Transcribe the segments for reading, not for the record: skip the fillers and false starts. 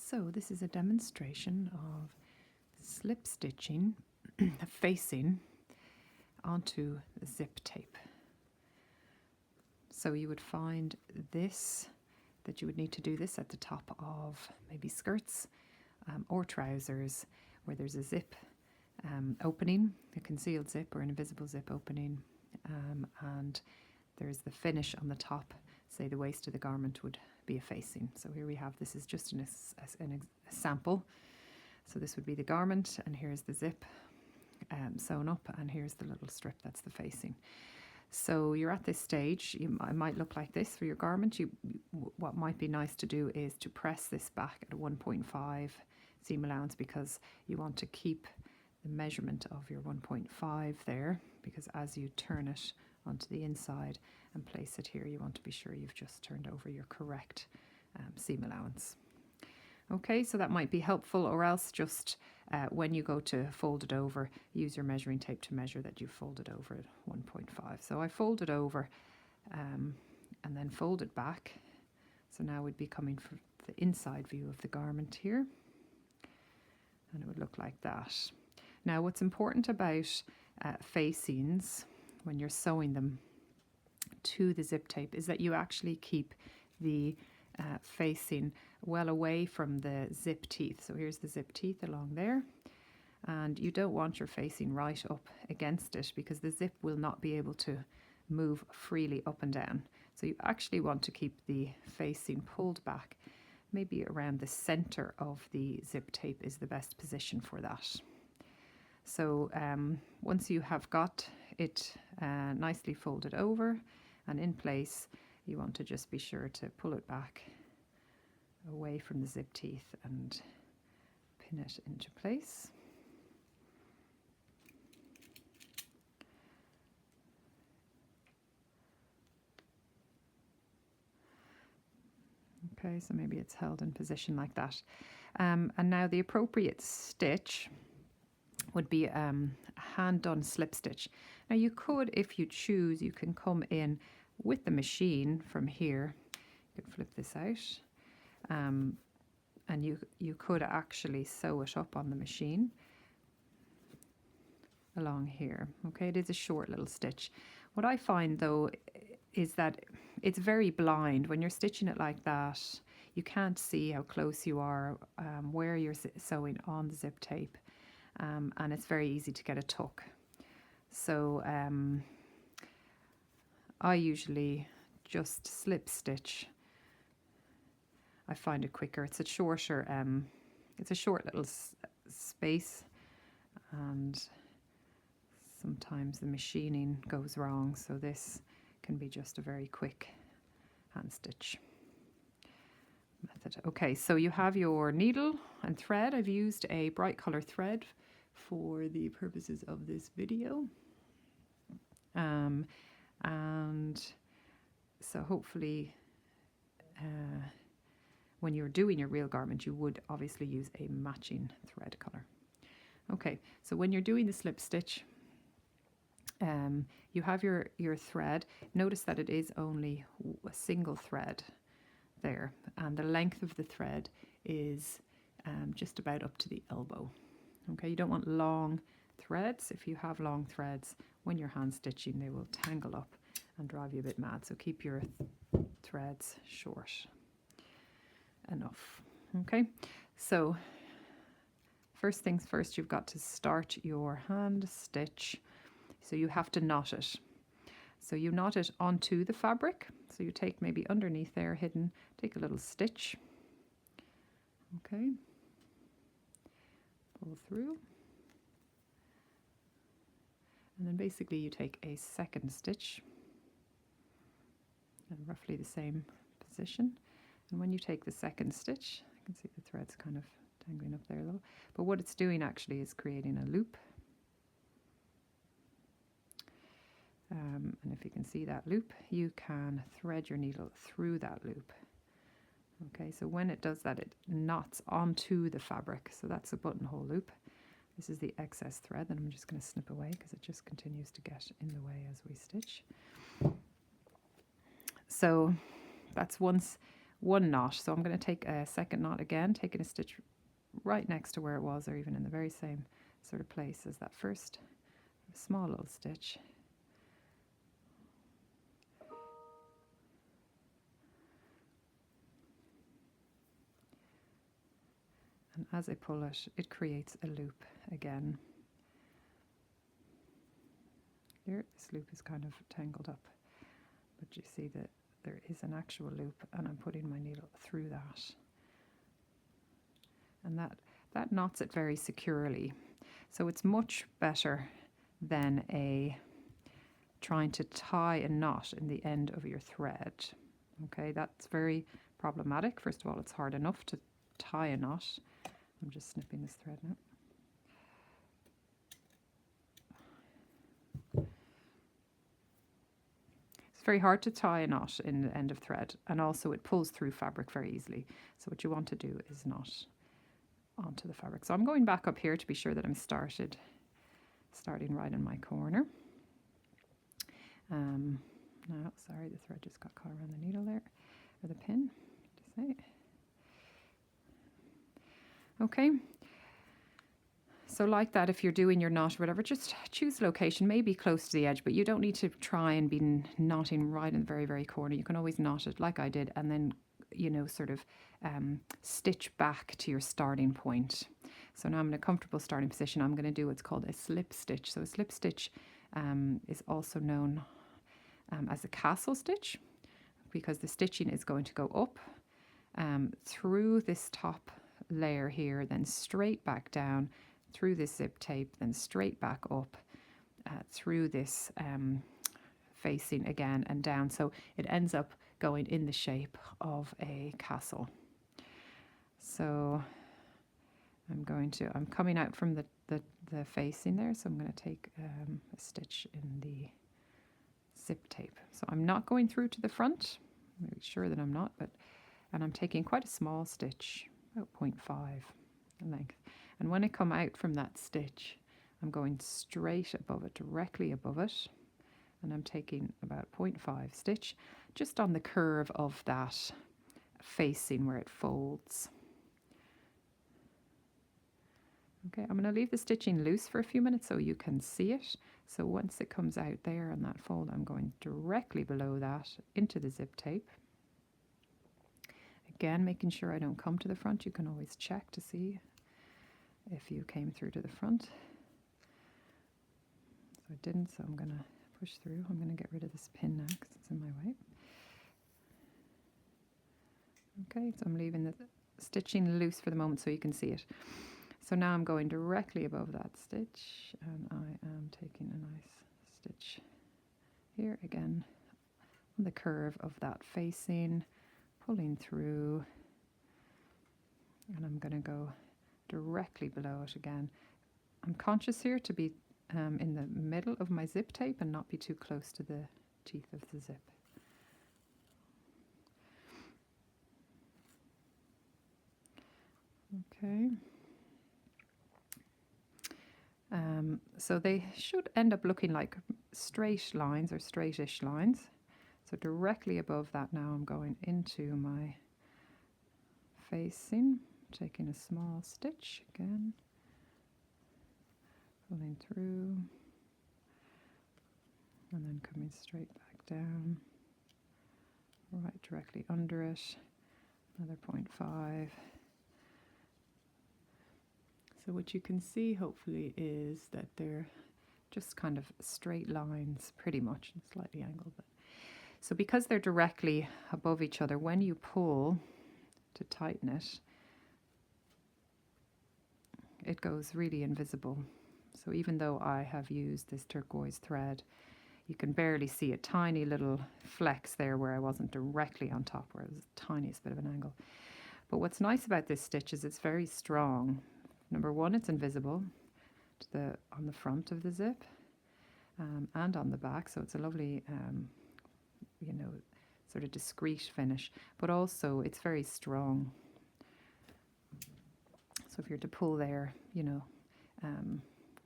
So this is a demonstration of slip stitching facing onto the zip tape. So you would find this, that you would need to do this at the top of maybe skirts or trousers where there's a zip opening, a concealed zip or an invisible zip opening, and there's the finish on the top. Say the waist of the garment would be a facing. So here we have, this is just a sample. So this would be the garment, and here's the zip sewn up, and here's the little strip that's the facing. So you're at this stage. It might look like this for your garment. What might be nice to do is to press this back at a 1.5 seam allowance, because you want to keep the measurement of your 1.5 there, because as you turn it onto the inside and place it here, you want to be sure you've just turned over your correct seam allowance. Okay, so that might be helpful, or else just when you go to fold it over, use your measuring tape to measure that you folded over at 1.5. So I fold it over and then fold it back. So now we'd be coming for the inside view of the garment here, and it would look like that. Now what's important about facings when you're sewing them to the zip tape is that you actually keep the facing well away from the zip teeth. So here's the zip teeth along there, and you don't want your facing right up against it, because the zip will not be able to move freely up and down. So you actually want to keep the facing pulled back, maybe around the center of the zip tape is the best position for that. So once you have got it nicely folded over and in place, you want to just be sure to pull it back away from the zip teeth and pin it into place. Okay, so maybe it's held in position like that. And now the appropriate stitch would be a hand-done slip stitch. Now you could, if you choose, you can come in with the machine from here. You can flip this out, and you could actually sew it up on the machine along here. Okay, it is a short little stitch. What I find though is that it's very blind when you're stitching it like that. You can't see how close you are, where you're sewing on the zip tape. And it's very easy to get a tuck. So I usually just slip stitch. I find it quicker. It's a shorter, it's a short little space, and sometimes the machining goes wrong. So this can be just a very quick hand stitch method. Okay, so you have your needle and thread. I've used a bright color thread for the purposes of this video, and so hopefully when you're doing your real garment, you would obviously use a matching thread color. Okay, so when you're doing the slip stitch, you have your thread. Notice that it is only a single thread there, and the length of the thread is just about up to the elbow. Okay, you don't want long threads. If you have long threads, when you're hand stitching, they will tangle up and drive you a bit mad. So keep your threads short enough. Okay, so first things first, you've got to start your hand stitch. So you have to knot it. So you knot it onto the fabric. So you take maybe underneath there, hidden, take a little stitch. Okay. Pull through, and then basically you take a second stitch in roughly the same position, and when you take the second stitch, I can see the thread's kind of dangling up there a little, but what it's doing actually is creating a loop, and if you can see that loop, you can thread your needle through that loop. Okay, so when it does that, it knots onto the fabric. So that's a buttonhole loop. This is the excess thread that I'm just going to snip away, because it just continues to get in the way as we stitch. So that's one one knot. So I'm going to take a second knot again, taking a stitch right next to where it was, or even in the very same sort of place as that first small little stitch. And as I pull it, it creates a loop again. Here, this loop is kind of tangled up, but you see that there is an actual loop, and I'm putting my needle through that. And that knots it very securely. So it's much better than trying to tie a knot in the end of your thread. Okay, that's very problematic. First of all, it's hard enough to tie a knot. I'm just snipping this thread now. It's very hard to tie a knot in the end of thread, and also it pulls through fabric very easily. So what you want to do is knot onto the fabric. So I'm going back up here to be sure that I'm starting right in my corner. No, sorry, the thread just got caught around the needle there, or the pin, to say. Okay. So like that, if you're doing your knot or whatever, just choose location, maybe close to the edge, but you don't need to try and be knotting right in the very, very corner. You can always knot it like I did, and then, you know, sort of stitch back to your starting point. So now I'm in a comfortable starting position. I'm going to do what's called a slip stitch. So a slip stitch is also known as a castle stitch, because the stitching is going to go up through this top layer here, then straight back down through this zip tape, then straight back up through this facing again and down. So it ends up going in the shape of a castle. So I'm coming out from the facing there, so I'm going to take a stitch in the zip tape. So I'm not going through to the front. I'm really sure that I'm not, and I'm taking quite a small stitch, about 0.5 length. And when I come out from that stitch, I'm going straight above it, directly above it, and I'm taking about 0.5 stitch just on the curve of that facing where it folds. Okay, I'm going to leave the stitching loose for a few minutes so you can see it. So once it comes out there on that fold, I'm going directly below that into the zip tape. Again, making sure I don't come to the front. You can always check to see if you came through to the front. So I didn't, so I'm going to push through. I'm going to get rid of this pin now because it's in my way. Okay, so I'm leaving the stitching loose for the moment so you can see it. So now I'm going directly above that stitch, and I am taking a nice stitch here again on the curve of that facing, pulling through, and I'm going to go directly below it again. I'm conscious here to be in the middle of my zip tape and not be too close to the teeth of the zip. Okay. So they should end up looking like straight lines or straightish lines. So directly above that now I'm going into my facing, taking a small stitch again, pulling through, and then coming straight back down, right directly under it, another 0.5. So what you can see hopefully is that they're just kind of straight lines pretty much, and slightly angled. But so because they're directly above each other, when you pull to tighten it, it goes really invisible. So even though I have used this turquoise thread, you can barely see a tiny little flex there where I wasn't directly on top, where it was the tiniest bit of an angle. But what's nice about this stitch is it's very strong. Number one, it's invisible on the front of the zip and on the back, so it's a lovely, you know, sort of discreet finish, but also it's very strong. So if you're to pull there, you know,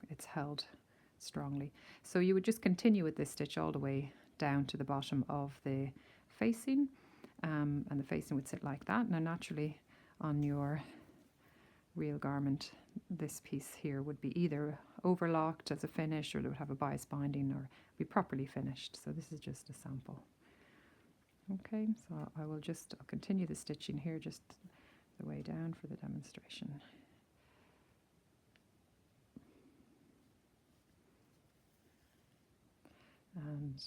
it's held strongly. So you would just continue with this stitch all the way down to the bottom of the facing, and the facing would sit like that. Now naturally on your real garment, this piece here would be either overlocked as a finish, or it would have a bias binding, or be properly finished. So this is just a sample. Okay, so I'll continue the stitching here just the way down for the demonstration. And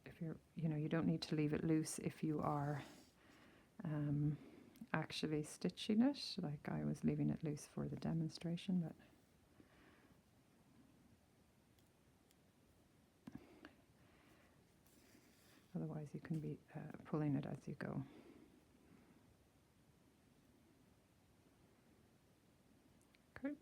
if you're, you don't need to leave it loose if you are actually stitching it, like I was leaving it loose for the demonstration, but otherwise you can be pulling it as you go. Okay.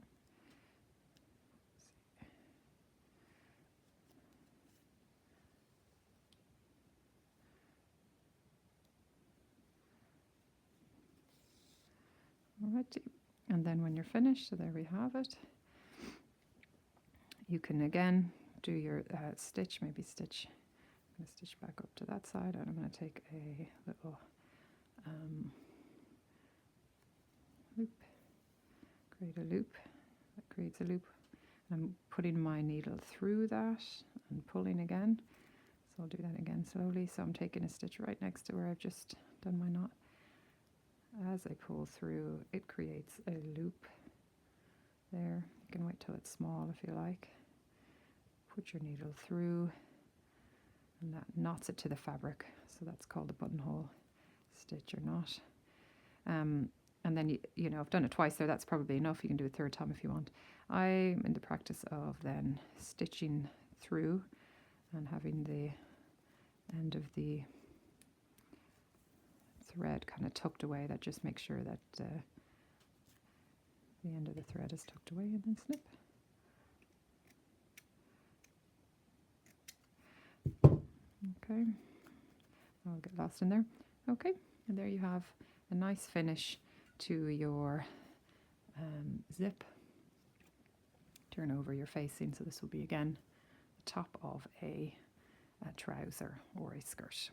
Alrighty, and then when you're finished, so there we have it, you can again do your stitch, maybe stitch, I'm going to stitch back up to that side, and I'm going to take a little loop, create a loop, that creates a loop. I'm putting my needle through that and pulling again, so I'll do that again slowly. So I'm taking a stitch right next to where I've just done my knot. As I pull through, it creates a loop there. You can wait till it's small if you like. Put your needle through, and that knots it to the fabric. So that's called a buttonhole stitch or knot. And then, you know, I've done it twice there. That's probably enough. You can do it a third time if you want. I'm in the practice of then stitching through and having the end of the thread kind of tucked away. That just makes sure that the end of the thread is tucked away, and then snip. Okay, I'll get lost in there. Okay, and there you have a nice finish to your zip. Turn over your facing, so this will be again the top of a trouser or a skirt.